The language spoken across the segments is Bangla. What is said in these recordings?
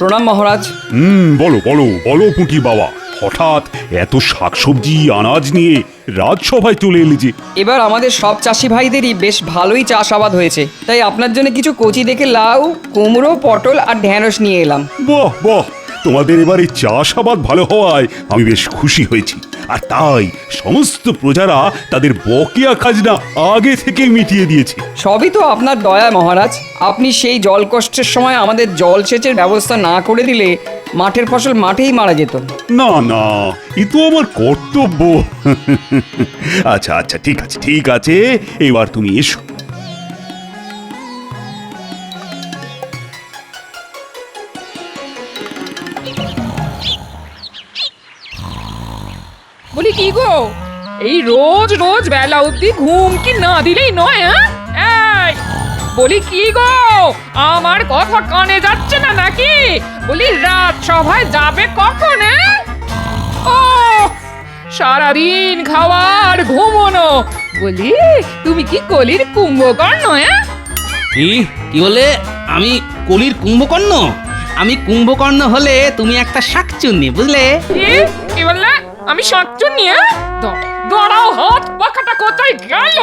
প্রণাম মহারাজ। বলো বলো বলো পুঁটি বাবা, হঠাৎ এত শাকসবজি আনাজ নিয়ে রাজসভায় চলে এলে যে? এবার আমাদের সব চাষি ভাইদেরই বেশ ভালোই চাষাবাদ হয়েছে, তাই আপনার জন্য কিছু কচি দেখে লাউ, কুমড়ো, পটল আর ঢেঁড়স নিয়ে এলাম। বাহ বাহ, তোমাদের এবারে চাষাবাদ ভালো হওয়ায় আমি বেশ খুশি হয়েছি। আর তাই সমস্ত প্রজারা তাদের বকেয়া খাজনা আগে থেকে মিটিয়ে দিয়েছে। সবই তো আপনার দয়া মহারাজ। আপনি সেই জল কষ্টের সময় আমাদের জলসেচের ব্যবস্থা না করে দিলে মাঠের ফসল মাঠেই মারা যেত। না না, এ তো আমার কর্তব্য। আচ্ছা আচ্ছা, ঠিক আছে ঠিক আছে, এবার তুমি এসো। বলি কি গো, এই রোজ রোজ বেলা অবধি ঘুম কি না দিলেই নয়? এই বলি কি গো, আমার কথা কানে যাচ্ছে না নাকি? বলি রাত সভায় যাবে কখন? ও সারাদিন খাওয়ার ঘুমোনো। বলি তুমি কি কলির কুম্ভকর্ণ? কি বলে? আমি কলির কুম্ভকর্ণ? আমি কুম্ভকর্ণ হলে তুমি একটা শাকচুন্নি, বুঝলে? কি বললে? আমি শাকচুন্নি? দাঁড়াও, হাত পাখাটা কোথায় গেল?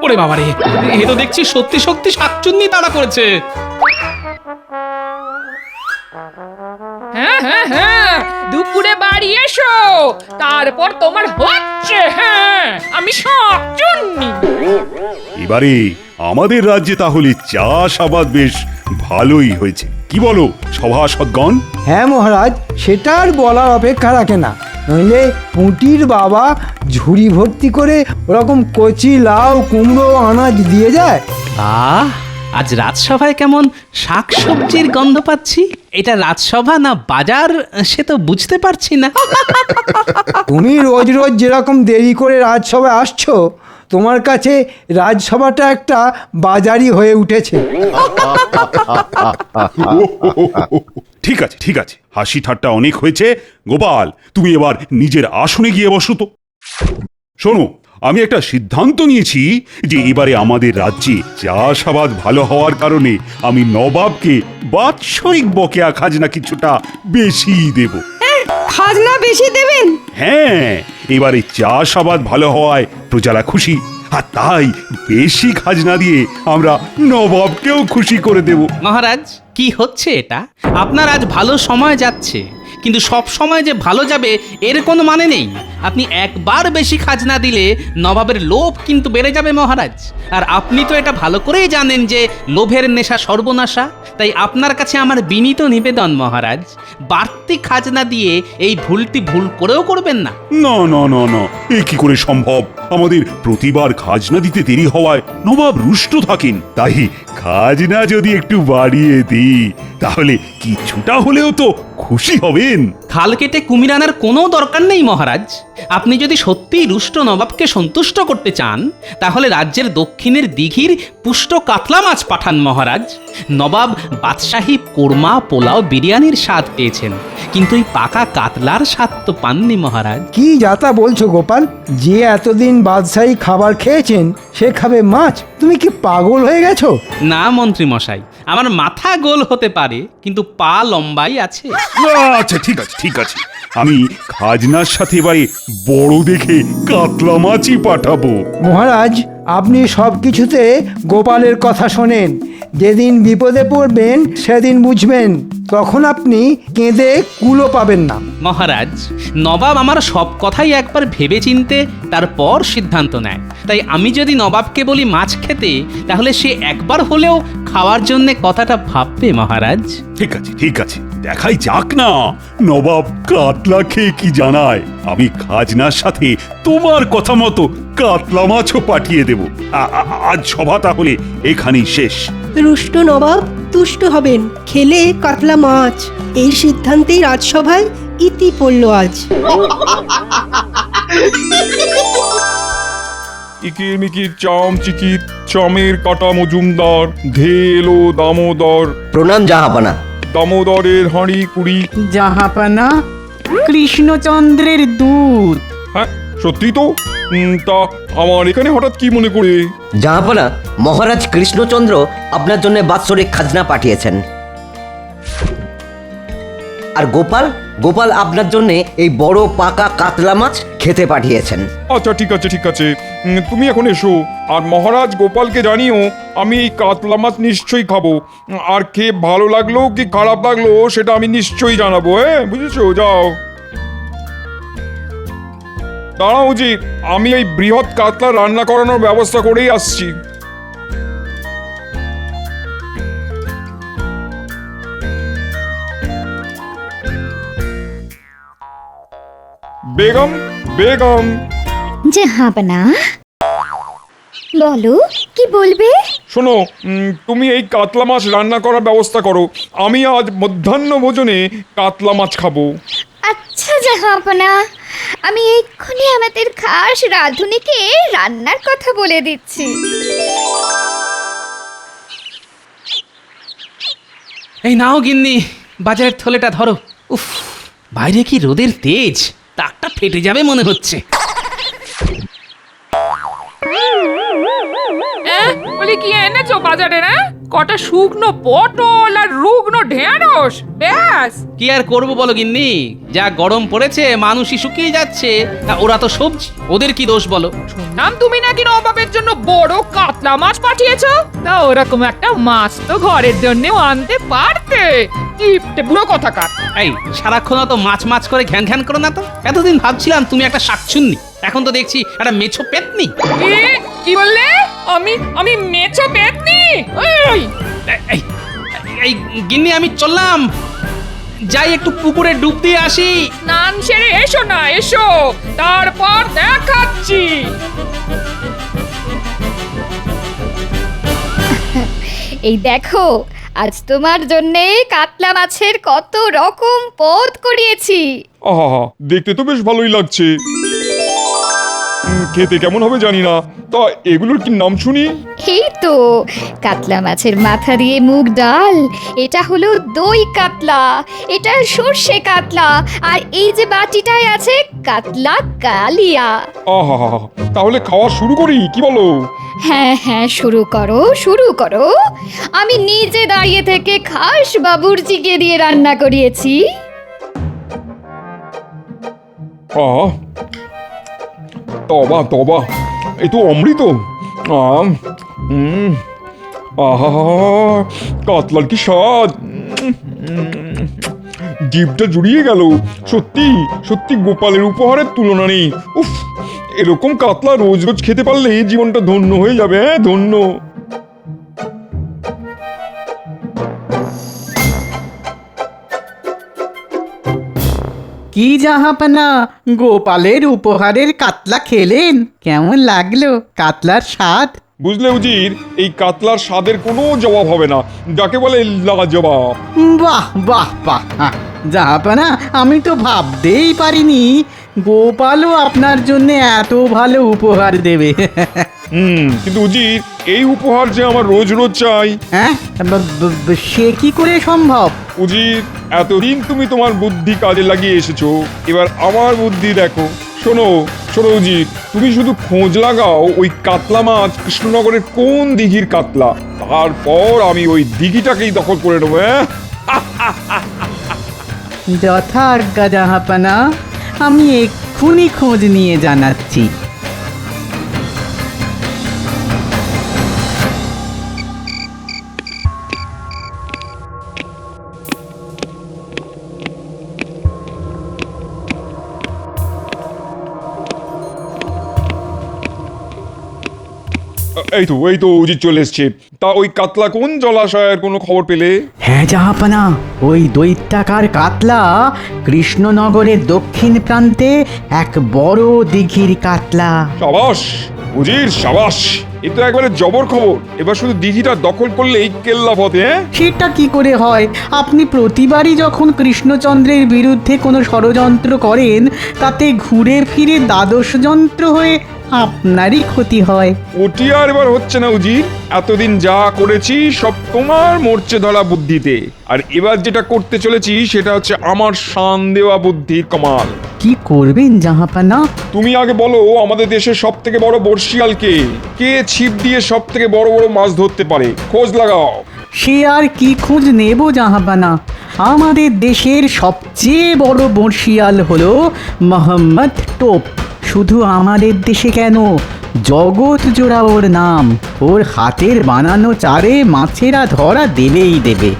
ওরে বাবারে, এ তো দেখছি সত্যি সত্যি শাকচুন্নি তাড়া করেছে। হ্যাঁ হ্যাঁ হ্যাঁ, দুপুরে বাড়ি এসো, তারপর তোমার হচ্ছে। হ্যাঁ, আমি শাকচুন্নি। এবারে আমাদের রাজ্যে তাহলে চাষাবাদ বেশ ভালোই হয়েছে, কি বলো সভাসদগণ? হ্যাঁ মহারাজ, সেটা আর বলার অপেক্ষা রাখে না। নইলে পুঁটির বাবা ঝুড়ি ভর্তি করে ওরকম কচি লাউ, কুমড়ো, আনাজ দিয়ে যায়। আহ, আজ রাজসভায় কেমন শাকসবজির গন্ধ পাচ্ছি। এটা রাজসভা না বাজার সে তো বুঝতে পারছি না। তুমি রোজ রোজ যেরকম দেরি করে রাজসভায় আসছো, তোমার কাছে রাজসভাটা একটা বাজারই হয়ে উঠেছে। ঠিক আছে ঠিক আছে, হাসি ঠাট্টা অনেক হয়েছে। গোপাল, তুমি এবার নিজের আসনে গিয়ে বসো তো। শোনো, আমি একটা সিদ্ধান্ত নিয়েছি যে এবারে আমাদের রাজ্যে চাষাবাদ ভালো হওয়ার কারণে আমি নবাবকে বাৎসরিক বকেয়া খাজনা কিছুটা বেশি দেব। খাজনা বেশি দেবেন? হ্যাঁ, এবারে চাষাবাদ ভালো হওয়ায় প্রজারা খুশি, আর তাই বেশি খাজনা দিয়ে আমরা নবাবকেও খুশি করে দেব। মহারাজ, কি হচ্ছে এটা? আপনার আজ ভালো সময় যাচ্ছে, কিন্তু সব সময় যে ভালো যাবে এর কোনো মানে নেই। আপনি একবার বেশি খাজনা দিলে নবাবের লোভ কিন্তু বেড়ে যাবে মহারাজ। আর আপনি তো এটা ভালো করেই জানেন যে লোভের নেশা সর্বনাশা। তাই আপনার কাছে আমার বিনীত নিবেদন মহারাজ, বাড়তি খাজনা দিয়ে এই ভুলটি ভুল করেও করবেন না। না না না না, এ কি করে সম্ভব? আমাদের প্রতিবার খাজনা দিতে দেরি হওয়ায় নবাব রুষ্ট থাকেন। তাই খাজনা যদি একটু বাড়িয়ে দিই, তাহলে কিছুটা হলেও তো খুশি হবেন। খাল কেটে কুমির আনার কোনো দরকার নেই মহারাজ। আপনি যদি সত্যিই রুষ্ট নবাবকে সন্তুষ্ট করতে চান, তাহলে রাজ্যের দক্ষিণের দিঘির পুষ্ট কাতলা মাছ পাঠান মহারাজ। নবাব বাদশাহী কোরমা, পোলাও, বিরিয়ানির স্বাদ পেয়েছেন, কিন্তু এই পাকা কাতলার স্বাদ তো পাননি মহারাজ। কি যাতা বলছো গোপাল? যে এতদিন বাদশাহী খাবার খেয়েছেন সে খাবে মাছ? তুমি কি পাগল হয়ে গেছো? না মন্ত্রী মশাই, আমার মাথা গোল হতে পারে, কিন্তু পা লম্বাই আছে। আচ্ছা ঠিক আছে ঠিক আছে, আমি খাজনার সাথে এবারে বড় দেখে কাতলা মাছই পাঠাবো। মহারাজ, আপনি সব কিছুতে গোপালের কথা শোনেন। যেদিন বিপদে পড়বেন সেদিন বুঝবেন, তখন আপনি কেঁদে কুলো পাবেন না। মহারাজ, নবাব আমার সব কথাই একবার ভেবে চিনতে তারপর সিদ্ধান্ত নেয়। তাই আমি যদি নবাবকে বলি মাছ খেতে, তাহলে সে একবার হলেও খাওয়ার জন্য কথাটা ভাববে মহারাজ। ঠিক আছে ঠিক আছে, দেখাই যাক না নবাব কাতলা খেয়ে কি জানায়। আমি খাজনার সাথে তোমার কথা মতো কাতলা মাছও পাঠিয়ে দেব। আজ সভা তাহলে এখানেই শেষ। রুষ্ট নবাব তুষ্ট হবেন খেলে কাতলা মাছ, এই সিদ্ধান্তেই রাজসভায় ইতি পড়ল আজ। ইকিরমিকির চামচিকির চমের কাটা মজুমদার, ধেল ও দামোদর। প্রণাম জাহাপানা। দামোদরের হাঁড়ি কুড়ি। জাহাপানা, কৃষ্ণচন্দ্রের দূত। হ্যাঁ সত্যি তো, তা আমার এখানে হঠাৎ কি মনে করে? জাহাপনা, মহারাজ কৃষ্ণচন্দ্র আপনার জন্য বাৎসরিক খাজনা পাঠিয়েছেন। আর গোপাল গোপাল আপনার জন্য এই বড় পাকা কাতলা মাছ খেতে পাঠিয়েছেন। আচ্ছা ঠিক আছে ঠিক আছে, তুমি এখন এসো। আর মহারাজ গোপালকে জানিও আমি এই কাতলা মাছ নিশ্চয়ই খাবো। আর খেয়ে ভালো লাগলো কি খারাপ লাগলো সেটা আমি নিশ্চয়ই জানাবো, হ্যাঁ বুঝেছো? যাও। দাঁড়াও উচিত, আমি এই বৃহৎ কাতলা রান্না করানোর ব্যবস্থা করেই আসছি। বেগম বেগম, জাহাপনা, বলো কি বলবে? শোনো, তুমি এই কাতলা মাছ রান্না করার ব্যবস্থা করো। আমি আজ মধ্যাহ্ন ভোজনে কাতলা মাছ খাবো। আচ্ছা জাহাপনা, আমি এক্ষুনি আমাদের খাস রাঁধুনিকে রান্নার কথা বলে দিচ্ছি। এই নাও গিন্নি, বাজারের থলেটা ধরো। উফ, বাইরে কি রোদের তেজ, তাকটা ফেটে যাবে মনে হচ্ছে। বলি কি এনেছো বাজারে? না কটা শুকনো পটল আর রুগ্নো ঢেঁড়স, ব্যাস। কি আর করবো বলো গিন্নি, যা গরম পড়েছে মানুষই শুকিয়ে যাচ্ছে, তা ওরা তো সবজি, ওদের কি দোষ বলো? শুনলাম তুমি নাকি নবাবের জন্য বড় কাতলা মাছ পাঠিয়েছো। তা ওরকম একটা মাছ তো ঘরের জন্যও আনতে পারতে। কিপটে বুড়ো কথাকার। এই সারাক্ষণ তো মাছ মাছ করে ঘ্যান ঘ্যান করো না তো। এতদিন ভাবছিলাম তুমি একটা শাকচুন্নি, এখন তো দেখছি একটা মেছো পেতনি। কি বললে? আমি মেছো পেতনি? এই এই এই গিন্নি, আমি চললাম, যাই একটু পুকুরে ডুব দিয়ে আসি। স্নান সেরে এসো না, এসো, তারপর দেখাচ্ছি। এই দেখো, আজ তোমার জন্যে কাতলা মাছের কত রকম পদ করিয়েছি। আহা, দেখতে তো বেশ ভালোই লাগছে। খেতে কেমন হবে জানি না, তা এগুলোর কি নাম শুনি? এই তো কাতলা মাছের মাথা দিয়ে মুগ ডাল, এটা হলো দই কাতলা, এটা সর্ষে কাতলা, আর এই যে বাটিটায় আছে কাতলা কালিয়া। আহা, তাহলে খাওয়া শুরু করি, কি বলো? হ্যাঁ হ্যাঁ, শুরু করো শুরু করো। আমি নিজে দাঁড়িয়ে থেকে খাস বাবুর্চিকে দিয়ে রান্না করিয়েছি। আহা, তবা তবা, এই তো অমৃত। আহা, কাতলার কি স্বাদ! জিভটা জুড়িয়ে গেল। সত্যি সত্যি গোপালের উপহারের তুলনা নেই। উফ, এরকম কাতলা রোজ রোজ খেতে পারলে জীবনটা ধন্য হয়ে যাবে। হ্যাঁ, ধন্য। কি জাহাপনা, গোপালের উপহারের কাতলা খেলেন? কেমন লাগলো কাতলার স্বাদ? বুঝলে উজির, এই কাতলার স্বাদের কোনো জবাব হবে না, যাকে বলে লাজবাব। বাহ বাহ বাহ, জাহাপনা, আমি তো ভাবতেই পারিনি গোপালও আপনার জন্য এত ভালো উপহার দেবে। কিন্তু উজির, এই উপহার যে আমার রোজ রোজ চাই। হ্যাঁ, সে কি করে সম্ভব? উজির, এতদিন তুমি তোমার বুদ্ধি কাজে লাগিয়ে এসেছো, এবার আমার বুদ্ধি দেখো। শোনো শোনো উজির, তুমি শুধু খোঁজ লাগাও ওই কাতলা মাছ কৃষ্ণনগরের কোন দিঘির কাতলা, তারপর আমি ওই দিঘিটাকেই দখল করে নেবো। হ্যাঁ, যথা আজ্ঞা জাহাপনা, আমি এক্ষুনি খোঁজ নিয়ে জানাচ্ছি। এই তো উজির চলে এসছে। তা ওই কাতলা কোন জলাশয়ের কোনো খবর পেলে? হ্যাঁ জাহাপনা, ওই দৈত্যাকার কাতলা কৃষ্ণনগরের দক্ষিণ প্রান্তে এক বড় দিঘির কাতলা। সাবাস উজির, সাবাস, এ তো একবারে জবর খবর। এবার শুধু দিঘিটা দখল করলেই কেল্লা ফতে। সেটা কি করে হয়? আপনি প্রতিবারই যখন কৃষ্ণচন্দ্রের বিরুদ্ধে কোনো ষড়যন্ত্র করেন, তাতে ঘুরে ফিরে দ্বাদশ যন্ত্র হয়ে আপনারই ক্ষতি হয়। ওটি আর এবার হচ্ছে না উজির, এতদিন যা করেছি সব তোমার মরচে ধরা বুদ্ধিতে, আর এবার যেটা করতে চলেছি সেটা হচ্ছে আমার শান দেওয়া বুদ্ধির কমাল। কি করবেন জাহাপানা? তুমি আগে বলো, আমাদের দেশের সব থেকে বড় বর্ষিয়াল কে? কে ছিপ দিয়ে সব থেকে বড় বড় মাছ ধরতে পারে? খোঁজ লাগাও। সে আর কি খোঁজ নেব জাহাপানা? আমাদের দেশের সবচেয়ে বড় বর্ষিয়াল হলো মোহাম্মদ টোপ। শুধু আমাদের দেশে কেন, জগৎ জোড়া ওর নাম। ওর হাতের বানানো চারে মাছেরা ধরা দেবেই দেবে।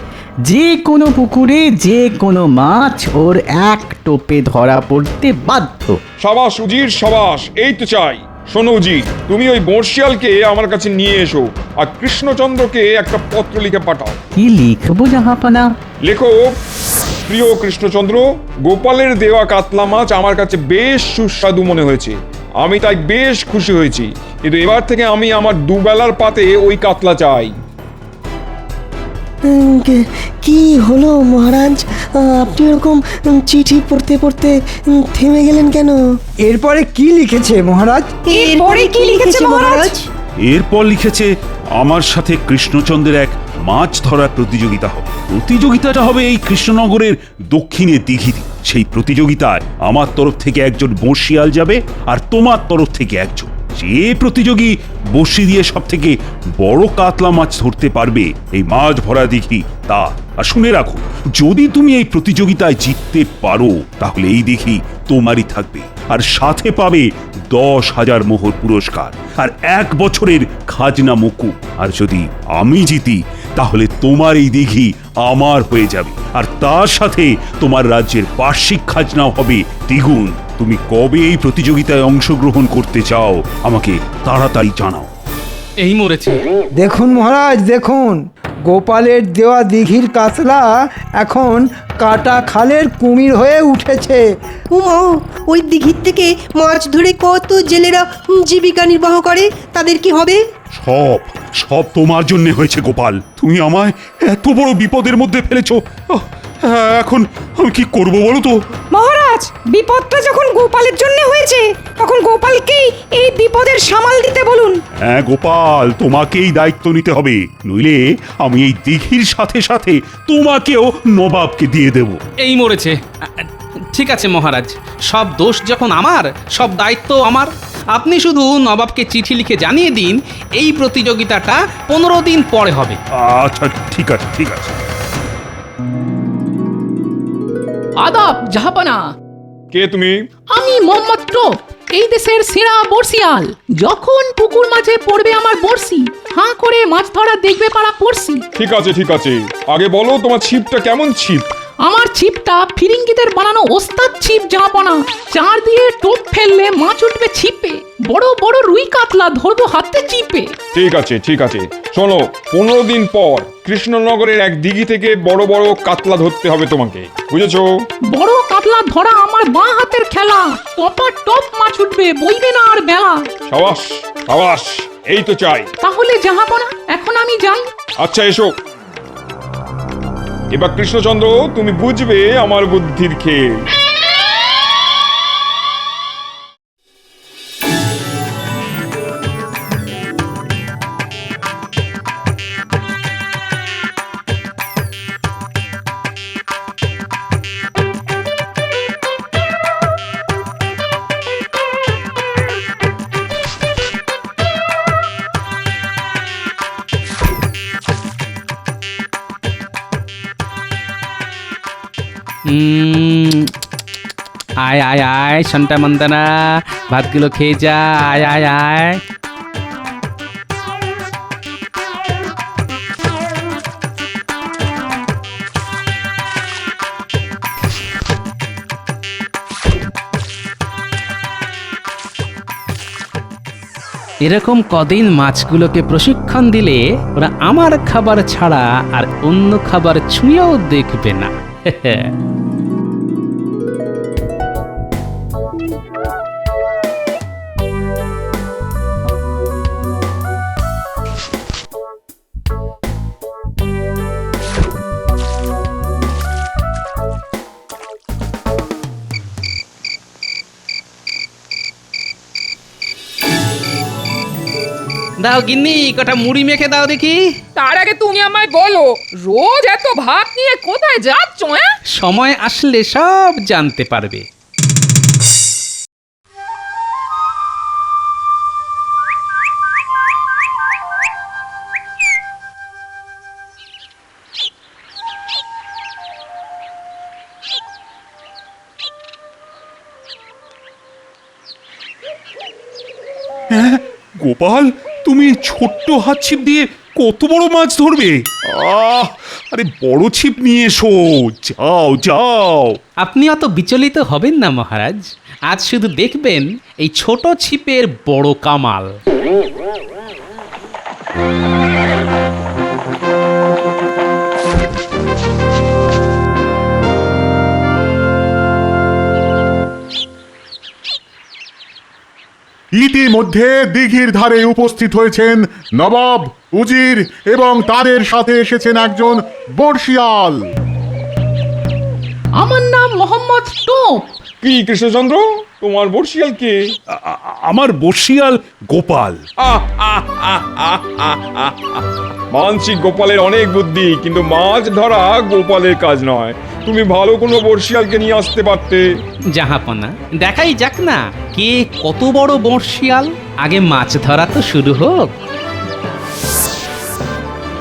যে কোনো পুকুরে যে কোনো মাছ ওর এক টোপে ধরা পড়তে বাধ্য। সাবাস উজির সাবাস, এই তো চাই। শোনো উজির, তুমি ওই বর্ষিয়ালকে আমার কাছে নিয়ে এসো, আর কৃষ্ণচন্দ্রকে একটা পত্র লিখে পাঠাও। কি লিখবো জাহাপানা? লেখো, প্রিয় কৃষ্ণচন্দ্র, গোপালের দেওয়া কাতলা মাছ আমার কাছে বেশ সুস্বাদু মনে হয়েছে। আমি তাই বেশ খুশি হয়েছি, কিন্তু এবার থেকে আমি আমার দুবেলার পাতে ওই কাতলা চাই। কি হলো মহারাজ, আপনি এরকম চিঠি পড়তে পড়তে থেমে গেলেন কেন? এরপরে কি লিখেছে মহারাজ? এরপরে কি লিখেছে মহারাজ? এরপর লিখেছে, আমার সাথে কৃষ্ণচন্দ্রের এক মাছ ধরার প্রতিযোগিতা হবে। প্রতিযোগিতাটা হবে এই কৃষ্ণনগরের দক্ষিণে দিঘিতে। সেই প্রতিযোগিতায় আমার তরফ থেকে একজন বর্ষিয়াল যাবে, আর তোমার তরফ থেকে একজন। যে প্রতিযোগী বড়শি দিয়ে সব থেকে বড় কাতলা মাছ ধরতে পারবে এই মাছ ভরা দিঘি তা। আর শুনে রাখো, যদি তুমি এই প্রতিযোগিতায় জিততে পারো তাহলে এই দিঘি তোমারই থাকবে, আর সাথে পাবে 10,000 মোহর পুরস্কার আর 1 বছরের খাজনা মকুব। আর যদি আমি জিতি তাহলে তোমার এই দিঘি আমার হয়ে যাবে, আর তার সাথে তোমার রাজ্যের বার্ষিক খাজনাও হবে দ্বিগুণ। তুমি কবে এই প্রতিযোগিতায় অংশগ্রহণ করতে চাও আমাকে তাড়াতাড়ি জানাও। এই মরেছে। দেখুন মহারাজ, দেখুন, গোপালের দেওয়া দিঘির কাতলা এখন কাটা খালের কুমির হয়ে উঠেছে। উমা, ওই দিঘির থেকে মাছ ধরে কত জেলেরা জীবিকা নির্বাহ করে, তাদের কি হবে? সব সব তোমার জন্য হয়েছে গোপাল। তুমি আমায় এত বড় বিপদের মধ্যে ফেলেছো। এখন আমি কি করব বলো তো? মহারাজ, বিপদটা যখন গোপালের জন্য হয়েছে তখন গোপালকেই এই বিপদের সামাল দিতে বলুন। হ্যাঁ গোপাল, তোমাকেই দায়িত্ব নিতে হবে, নইলে আমি এই দিঘির সাথে সাথে তোমাকেও নবাবকে দিয়ে দেব। এই মরেছে। ঠিক আছে মহারাজ, সব দোষ যখন আমার, সব দায়িত্ব আমার। আপনি শুধু নবাবকে চিঠি লিখে জানিয়ে দিন এই প্রতিযোগিতাটা 15 দিন পরে হবে। আচ্ছা ঠিক আছে, ঠিক আছে। আদাব জাহাপানা। কে তুমি? আমি মোহাম্মদ টোপ, এই দেশের সেরা বর্ষিয়াল। যখন পুকুর মাঝে পড়বে আমার বর্ষি, হাঁ করে মাছ ধরা দেখবে পাড়া পড়ছি। ঠিক আছে ঠিক আছে, আগে বলো তোমার ছিপটা কেমন ছিপ? আমার ছিপটা ফিরিঙ্গিদের বানানো ওস্তাদ ছিপ জাহাপানা। চার দিয়ে টোপ ফেললে মাছ উঠবে ছিপে, বড় বড় রুই কাতলা ধরবো হাতে চিপে। ঠিক আছে ঠিক আছে, শোনো, 15 দিন পর কৃষ্ণনগরের এক দিঘি থেকে বড় বড় কাতলা ধরতে হবে তোমাকে, বুঝেছো? বড় কাতলা ধরা আমার বাঁ হাতের খেলা, টপা টপ মাছ উঠবে, বইবে না আর বেলা। সাবাস সাবাস, এই তো চাই। তাহলে জাহাপানা এখন আমি যাই। আচ্ছা এসো। এবার কৃষ্ণচন্দ্র, তুমি বুঝবে আমার বুদ্ধির খেল। আয় আয় আয় সন্টা মন্দানা, ভাতগুলো খেয়ে যা। আয় আয় আয়। এরকম কদিন মাছগুলোকে প্রশিক্ষণ দিলে ওরা আমার খাবার ছাড়া আর অন্য খাবার ছুঁয়েও দেখবে না। দাও গিন্নি কটা মুড়ি মেখে দাও দেখি। তার আগে তুমি আমায় বলো, রোজ এত ভাত নিয়ে কোথায় যাচ্ছ? হ্যাঁ, সময় আসলে সব জানতে পারবে। গোপাল, তুমি ছোট্ট হাত ছিপ দিয়ে কত বড় মাছ ধরবে? আরে বড় ছিপ নিয়ে এসো, যাও যাও। আপনি অত বিচলিত হবেন না মহারাজ, আজ শুধু দেখবেন এই ছোট ছিপের বড় কামাল। ইতিমধ্যে দিঘির ধারে উপস্থিত হয়েছেন নবাব, উজির এবং তাদের সাথে এসেছেন একজন বর্ষিয়াল। আমার নাম মোহাম্মদ টোপ। কি কৃষ্ণচন্দ্র, তোমার বর্ষিয়াল কে? আমার বর্ষিয়াল গোপাল। মানসিক গোপালের অনেক বুদ্ধি, কিন্তু মাছ ধরা গোপালের কাজ নয়। তুমি ভালো কোনো বর্ষিয়ালকে নিয়ে আসতে পারতে। জাহাপনা, দেখাই যাক না কে কত বড় বর্ষিয়াল। আগে মাছ ধরা তো শুরু হোক।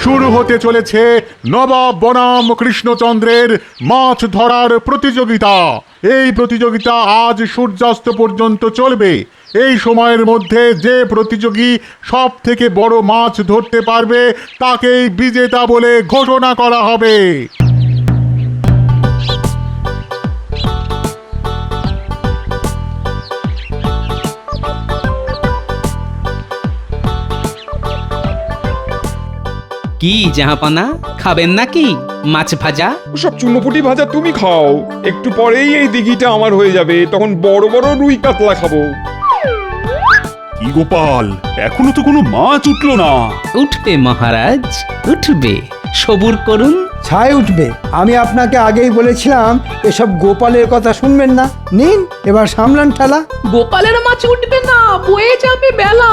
শুরু হতে চলেছে নবাব বনাম কৃষ্ণচন্দ্রের মাছ ধরার প্রতিযোগিতা। এই প্রতিযোগিতা আজ সূর্যাস্ত পর্যন্ত চলবে। এই সময়ের মধ্যে যে প্রতিযোগী সব থেকে বড় মাছ ধরতে পারবে তাকেই বিজেতা বলে ঘোষণা করা হবে। কি জাহাপনা, খাবেন নাকি মাছ ভাজা? সব চুনোপুটি ভাজা তুমি খাও, একটু পরেই এই দিঘিটা আমার হয়ে যাবে, তখন বড় বড় রুই কাতলা খাবো। কি গোপাল, এখনো তো কোনো মাছ উঠলো না। উঠবে মহারাজ, উঠবে, সবুর করুন। ছাই উঠবে। আমি আপনাকে আগেই বলেছিলাম এসব গোপালের কথা শুনবেন না। নিন এবার সামলান ঠেলা। গোপালের মাছ উঠবে না, বয়ে যাবে বেলা।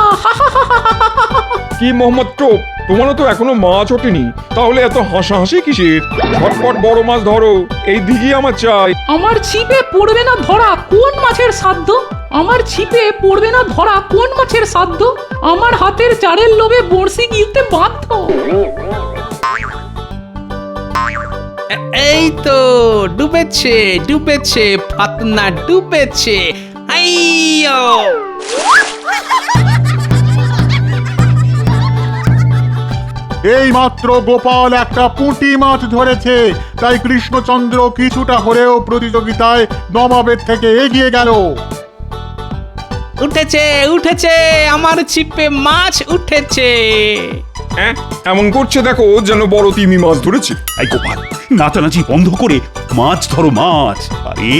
কি মোহাম্মদ টোপ, তোমারও তো এখনো মাছ ওঠেনি, তাহলে এত হাসাহাসি কিসের? ঝটপট বড় মাছ ধরো, এই দিঘি আমার চাই। আমার ছিপে পড়বে না ধরা কোন মাছের সাধ্য? আমার ছিপে পড়বে না ধরা কোন মাছের সাধ্য? আমার হাতের চারের লোভে বড়শি গিলতে বাধ্য। এই তো ডুবেছে, ডুবেছে, ফাতনা ডুবেছে। আইয়ো! এই মাত্র গোপাল একটা পুঁটি মাছ ধরেছে, তাই কৃষ্ণচন্দ্র কিছুটা হলেও প্রতিযোগিতায় নবাবের থেকে এগিয়ে গেল। উঠেছে, উঠেছে, আমার ছিপে মাছ উঠেছে। এমন করছে দেখো যেন বড় তিমি মাছ ধরেছে। এই গোপাল, নাচানাচি বন্ধ করে মাছ ধরো মাছ। আরে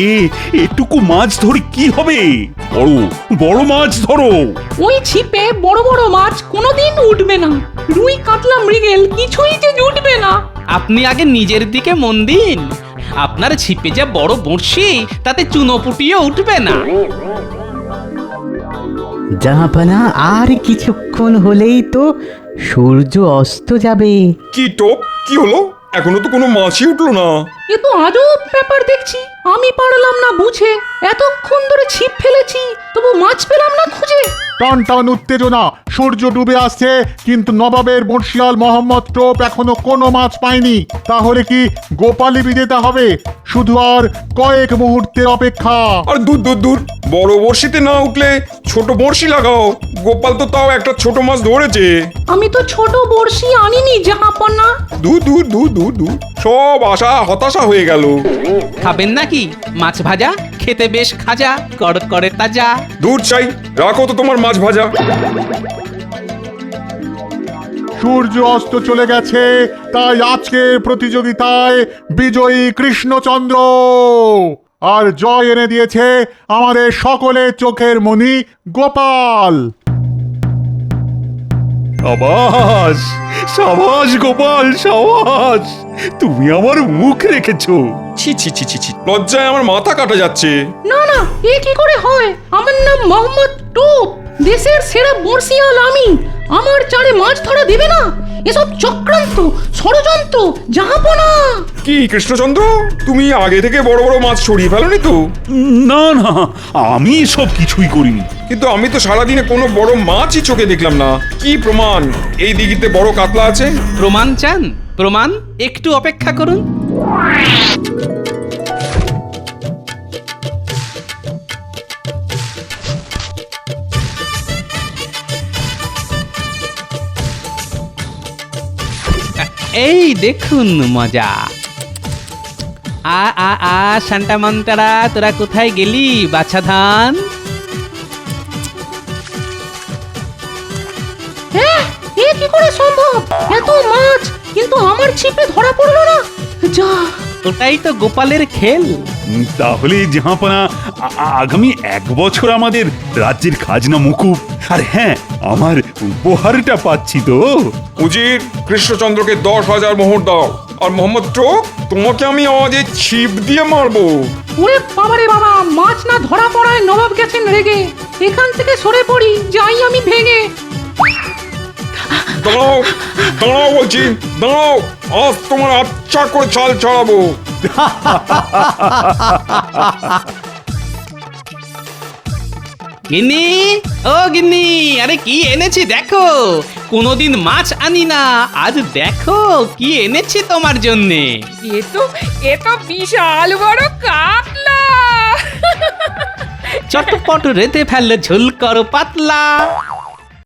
এটুকু মাছ ধরে কি হবে? বড় বড় মাছ ধরো। ওই ছিপে বড় বড় মাছ কোনোদিন উঠবে না। রুই কাতলা মৃগেল কিছুই যে উঠবে না। আপনি আগে নিজের দিকে মন দিন। আপনার ছিপে যা বড় বড়শি, তাতে চুনোপুটিও উঠবে না। জাহাপানা, আর কিছুক্ষণ হলেই তো সূর্য অস্ত যাবে। কি টোপ, কি হলো? এখনো তো কোনো মাছই উঠলো না। এ তো আজব ব্যাপার দেখছি। আমি পারলাম না বুঝে, এতক্ষণ ধরে ছিপ ফেলেছি, তবু মাছ পেলাম না খুঁজে। টান টান উত্তেজনা, সূর্য ডুবে আসছে, কিন্তু নবাবের বর্ষিয়াল মোহাম্মদ টোপ এখনো কোনো মাছ পায়নি। তাহলে কি গোপালই বিজেতা হবে? শুধু আর কয়েক মুহূর্তের অপেক্ষা। আর দূর দূর দূর, বড় বড়শিতে না উঠলে ছোট বড়শি লাগাও। গোপাল তো তাও একটা ছোট মাছ ধরেছে। আমি তো ছোট বড়শি আনিনি জাহাপনা। দূর দূর দূর দূর দূর, সব আশা হতাশা হয়ে গেল। খাবেন নাকি মাছ ভাজা? খেতে বেশ খাজা, কড়কড়ে তাজা। দূর চাই, রাখো তো তোমার মাছ ভাজা। সূর্য অস্ত চলে গেছে, তাই আজকের প্রতিযোগিতায় বিজয়ী কৃষ্ণচন্দ্র। আর জয় এনে দিয়েছে আমাদের সকলের চোখের মণি গোপাল। সাবাস সাবাস গোপাল, সাবাস, তুমি আমার মুখ রেখেছো। ছি ছি ছি ছি ছি, লজ্জায় আমার মাথা কাটা যাচ্ছে। না না, এ কি করে হয়? আমার নাম মোহাম্মদ টোপ, দেশের সেরা বর্ষিয়াল আমি। আমার চারে মাছ ধরা দেবে না? এসব চক্রান্ত, ষড়যন্ত্র, জাহাপনা। কি কৃষ্ণচন্দ্র, তুমি আগে থেকে বড় বড় মাছ সরিয়ে ফেলোনি তো? না না, আমি সব কিছুই করিনি। কিন্তু আমি তো সারাদিনে কোনো বড় মাছই চোখে দেখলাম না। কি প্রমাণ এই দিঘিতে বড় কাতলা আছে? প্রমাণ চান? প্রমাণ? একটু অপেক্ষা করুন। এই দেখুন মজা। আ আ আ শান্তা মান্তারা, তোরা কোথায় গেলি বাছা ধান? এ কি করে সম্ভব? এত মাছ কিন্তু আমার ছিপে ধরা পড়লো না। যা, ওটাই তো গোপালের খেল। তাহলে জাহাপনা, আগামী 1 বছর আমাদের রাজ্যের খাজনা মুকুব। আর হ্যাঁ, আমার উপহারটা পাচ্ছি তো। উজির, কৃষ্ণচন্দ্রকে 10,000 মোহর দাও। আর মোহাম্মদ টোপ, তোমাকে আমি আজ এই ছিপ দিয়ে মারবো। ওরে বাবারে বাবা, মাছ না ধরা পড়ায় নবাব গেছেন রেগে। এখান থেকে সরে পড়ি, যাই আমি ভেঙে। দাঁড়াও, দাঁড়াও বলছি, দাঁড়াও। আজ তোমার আচ্ছা করে ছাল ছাড়াবো। গিন্নি, ও গিন্নি, আরে কি এনেছি দেখো। কোনোদিন মাছ আনি না, আজ দেখো কি এনেছি তোমার জন্যে। এ তো বিশাল বড় কাতলা। চটপট রেঁধে ফেললে ঝোল করো পাতলা।